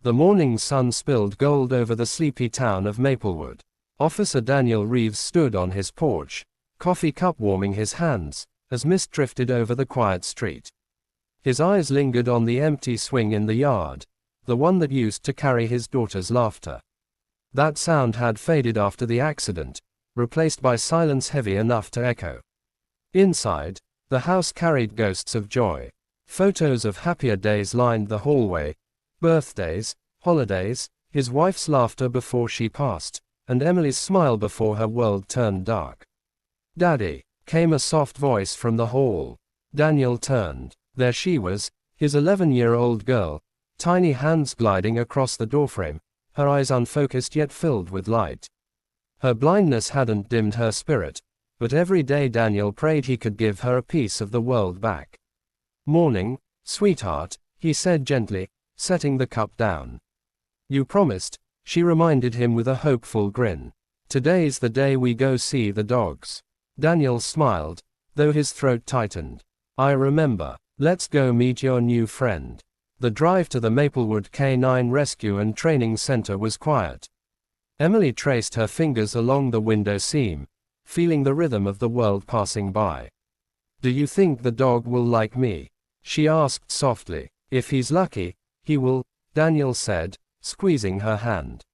The morning sun spilled gold over the sleepy town of Maplewood. Officer Daniel Reeves stood on his porch, coffee cup warming his hands, as mist drifted over the quiet street. His eyes lingered on the empty swing in the yard, the one that used to carry his daughter's laughter. That sound had faded after the accident, replaced by silence heavy enough to echo. Inside, the house carried ghosts of joy. Photos of happier days lined the hallway, birthdays, holidays, his wife's laughter before she passed, and Emily's smile before her world turned dark. "Daddy," came a soft voice from the hall. Daniel turned. There she was, his 11-year-old girl, tiny hands gliding across the doorframe, her eyes unfocused yet filled with light. Her blindness hadn't dimmed her spirit, but every day Daniel prayed he could give her a piece of the world back. "Morning, sweetheart," he said gently, setting the cup down. "You promised," she reminded him with a hopeful grin. "Today's the day we go see the dogs." Daniel smiled, though his throat tightened. "I remember. Let's go meet your new friend." The drive to the Maplewood K9 Rescue and Training Center was quiet. Emily traced her fingers along the window seam, feeling the rhythm of the world passing by. "Do you think the dog will like me?" she asked softly. "If he's lucky, he will," Daniel said, squeezing her hand.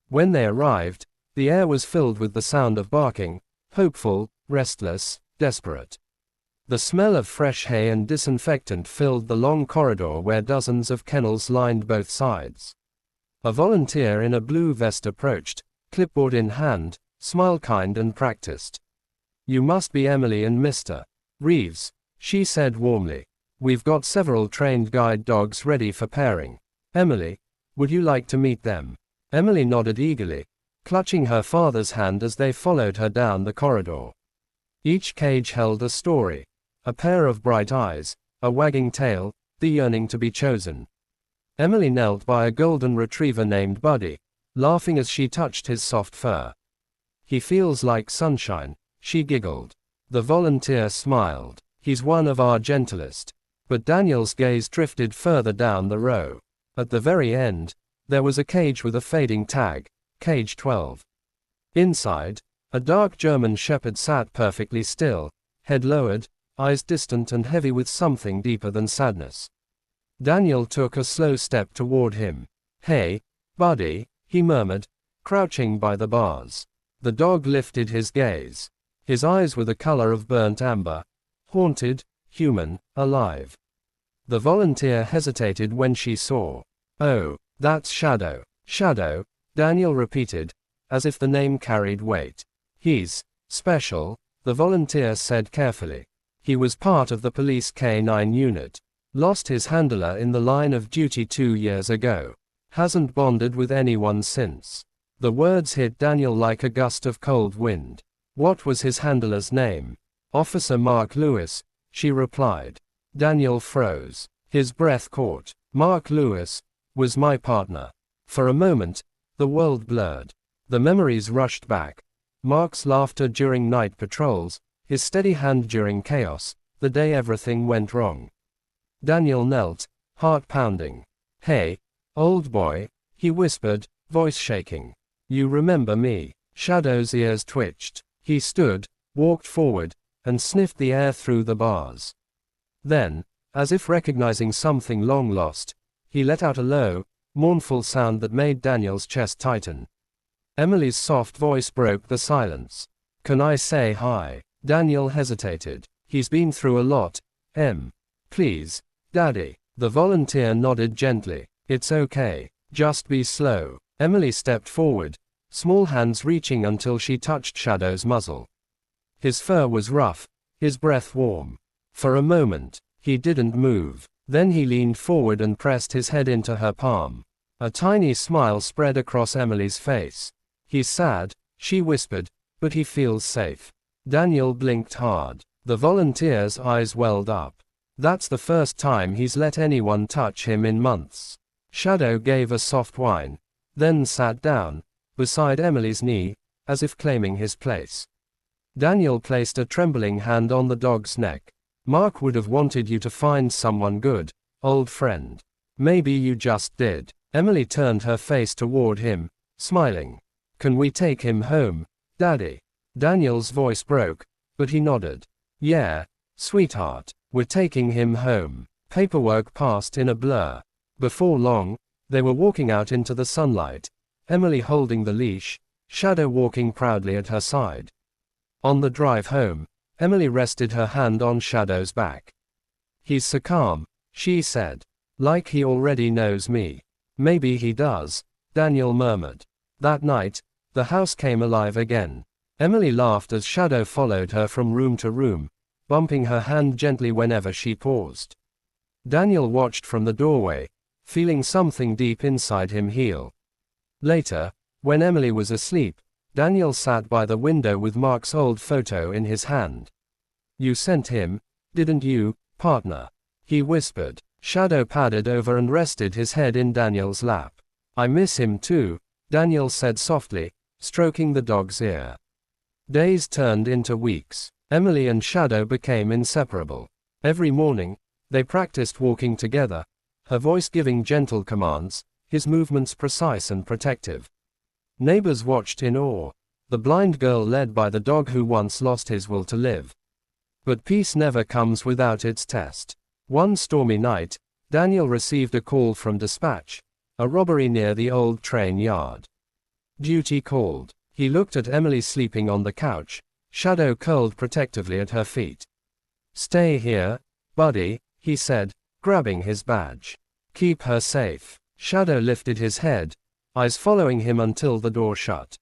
When they arrived, the air was filled with the sound of barking, hopeful, restless, desperate. The smell of fresh hay and disinfectant filled the long corridor where dozens of kennels lined both sides. A volunteer in a blue vest approached, clipboard in hand, smile kind and practiced. "You must be Emily and Mr. Reeves," she said warmly. "We've got several trained guide dogs ready for pairing. Emily, would you like to meet them?" Emily nodded eagerly, clutching her father's hand as they followed her down the corridor. Each cage held a story. A pair of bright eyes, a wagging tail, the yearning to be chosen. Emily knelt by a golden retriever named Buddy, laughing as she touched his soft fur. "He feels like sunshine," she giggled. The volunteer smiled. "He's one of our gentlest." But Daniel's gaze drifted further down the row. At the very end, there was a cage with a fading tag, Cage 12. Inside, a dark German shepherd sat perfectly still, head lowered, eyes distant and heavy with something deeper than sadness. Daniel took a slow step toward him. "Hey, Buddy," he murmured, crouching by the bars. The dog lifted his gaze. His eyes were the color of burnt amber. Haunted, human, alive. The volunteer hesitated when she saw. "Oh, that's Shadow." "Shadow," Daniel repeated, as if the name carried weight. "He's special," the volunteer said carefully. "He was part of the police K9 unit. Lost his handler in the line of duty 2 years ago. Hasn't bonded with anyone since." The words hit Daniel like a gust of cold wind. "What was his handler's name?" "Officer Mark Lewis," she replied. Daniel froze. His breath caught. "Mark Lewis was my partner." For a moment, the world blurred. The memories rushed back. Mark's laughter during night patrols, his steady hand during chaos, the day everything went wrong. Daniel knelt, heart pounding. "Hey, old boy," he whispered, voice shaking. "You remember me?" Shadow's ears twitched. He stood, walked forward, and sniffed the air through the bars. Then, as if recognizing something long lost, he let out a low, mournful sound that made Daniel's chest tighten. Emily's soft voice broke the silence. "Can I say hi?" Daniel hesitated. "He's been through a lot, Please, Daddy." The volunteer nodded gently. "It's okay. Just be slow." Emily stepped forward, small hands reaching until she touched Shadow's muzzle. His fur was rough, his breath warm. For a moment, he didn't move. Then he leaned forward and pressed his head into her palm. A tiny smile spread across Emily's face. "He's sad," she whispered, "but he feels safe." Daniel blinked hard. The volunteer's eyes welled up. "That's the first time he's let anyone touch him in months." Shadow gave a soft whine, then sat down, beside Emily's knee, as if claiming his place. Daniel placed a trembling hand on the dog's neck. "Mark would have wanted you to find someone good, old friend. Maybe you just did." Emily turned her face toward him, smiling. Can we take him home, Daddy? Daniel's voice broke, but he nodded. Yeah, sweetheart, we're taking him home. Paperwork passed in a blur. Before long, they were walking out into the sunlight, Emily holding the leash, Shadow walking proudly at her side. On the drive home, Emily rested her hand on Shadow's back. He's so calm, she said. Like he already knows me. Maybe he does, Daniel murmured. That night, the house came alive again. Emily laughed as Shadow followed her from room to room, bumping her hand gently whenever she paused. Daniel watched from the doorway, feeling something deep inside him heal. Later, when Emily was asleep, Daniel sat by the window with Mark's old photo in his hand. You sent him, didn't you, partner? He whispered. Shadow padded over and rested his head in Daniel's lap. I miss him too, Daniel said softly, stroking the dog's ear. Days turned into weeks. Emily and Shadow became inseparable. Every morning, they practiced walking together, her voice giving gentle commands, his movements precise and protective. Neighbors watched in awe, the blind girl led by the dog who once lost his will to live. But peace never comes without its test. One stormy night, Daniel received a call from dispatch, a robbery near the old train yard. Duty called. He looked at Emily sleeping on the couch, Shadow curled protectively at her feet. Stay here, buddy, he said, grabbing his badge. Keep her safe. Shadow lifted his head, eyes following him until the door shut.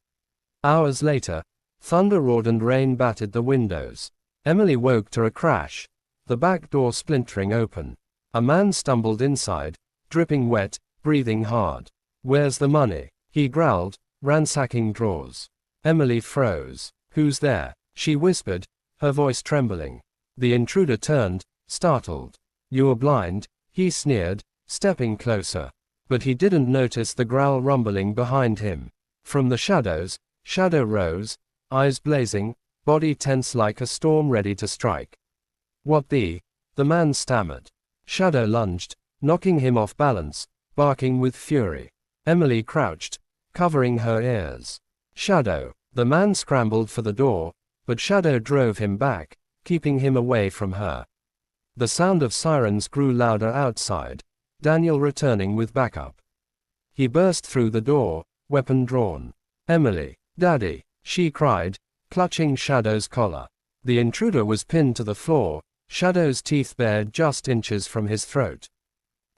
Hours later, thunder roared and rain battered the windows. Emily woke to a crash, the back door splintering open. A man stumbled inside, dripping wet, breathing hard. Where's the money? He growled, ransacking drawers. Emily froze. Who's there? She whispered, her voice trembling. The intruder turned, startled. You're blind, he sneered, stepping closer. But he didn't notice the growl rumbling behind him. From the shadows, Shadow rose, eyes blazing, body tense like a storm ready to strike. What the man stammered. Shadow lunged, knocking him off balance, barking with fury. Emily crouched, covering her ears. Shadow. The man scrambled for the door, but Shadow drove him back, keeping him away from her. The sound of sirens grew louder outside, Daniel returning with backup. He burst through the door, weapon drawn. Emily, Daddy, she cried, clutching Shadow's collar. The intruder was pinned to the floor, Shadow's teeth bared just inches from his throat.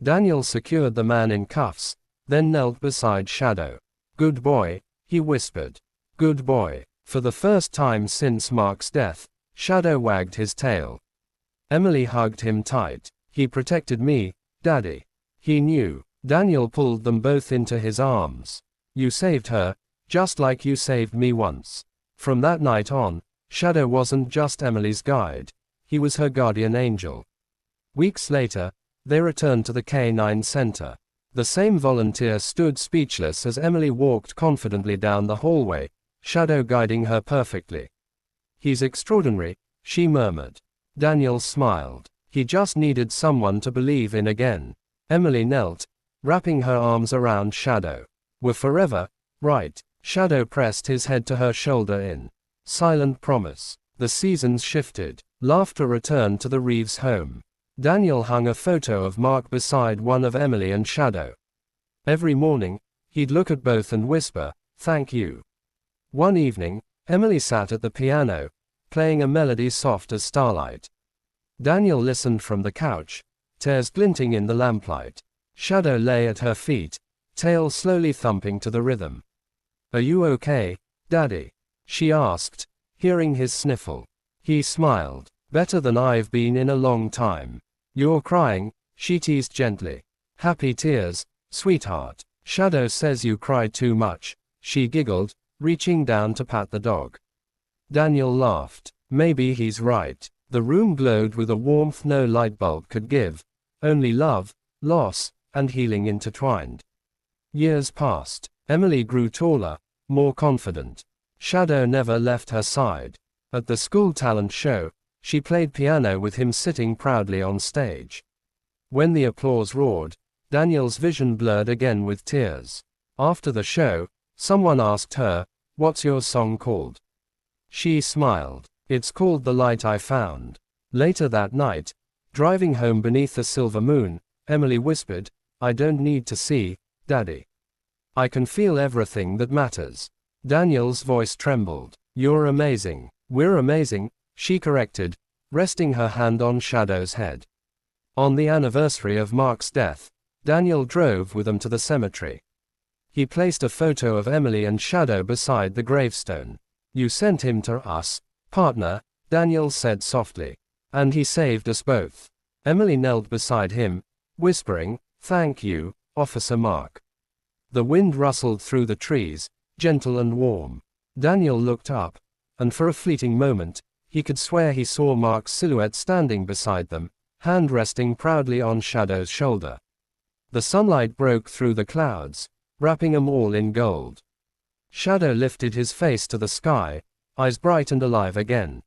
Daniel secured the man in cuffs, then knelt beside Shadow. Good boy, he whispered. Good boy. For the first time since Mark's death, Shadow wagged his tail. Emily hugged him tight. He protected me, Daddy. He knew. Daniel pulled them both into his arms. You saved her, just like you saved me once. From that night on, Shadow wasn't just Emily's guide. He was her guardian angel. Weeks later, they returned to the K9 center. The same volunteer stood speechless as Emily walked confidently down the hallway, Shadow guiding her perfectly. He's extraordinary, she murmured. Daniel smiled. He just needed someone to believe in again. Emily knelt, wrapping her arms around Shadow. We're forever, right? Shadow pressed his head to her shoulder in silent promise. The seasons shifted. Laughter returned to the Reeves home. Daniel hung a photo of Mark beside one of Emily and Shadow. Every morning, he'd look at both and whisper, "Thank you." One evening, Emily sat at the piano, playing a melody soft as starlight. Daniel listened from the couch, tears glinting in the lamplight. Shadow lay at her feet, tail slowly thumping to the rhythm. Are you okay, Daddy? She asked, hearing his sniffle. He smiled. Better than I've been in a long time. You're crying, she teased gently. Happy tears, sweetheart. Shadow says you cry too much, she giggled, reaching down to pat the dog. Daniel laughed. Maybe he's right. The room glowed with a warmth no light bulb could give. Only love, loss, and healing intertwined. Years passed. Emily grew taller, more confident. Shadow never left her side. At the school talent show, she played piano with him sitting proudly on stage. When the applause roared, Daniel's vision blurred again with tears. After the show, someone asked her, "What's your song called?" She smiled. "It's called The Light I Found." Later that night, driving home beneath the silver moon, Emily whispered, "I don't need to see, Daddy. I can feel everything that matters." Daniel's voice trembled. "You're amazing." "We're amazing," she corrected, resting her hand on Shadow's head. On the anniversary of Mark's death, Daniel drove with them to the cemetery. He placed a photo of Emily and Shadow beside the gravestone. "You sent him to us, partner," Daniel said softly. "And he saved us both." Emily knelt beside him, whispering, "Thank you, Officer Mark." The wind rustled through the trees, gentle and warm. Daniel looked up, and for a fleeting moment, he could swear he saw Mark's silhouette standing beside them, hand resting proudly on Shadow's shoulder. The sunlight broke through the clouds, wrapping them all in gold. Shadow lifted his face to the sky, eyes bright and alive again.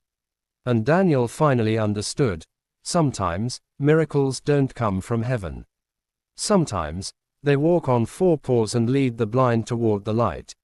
And Daniel finally understood. Sometimes, miracles don't come from heaven. Sometimes, they walk on four paws and lead the blind toward the light.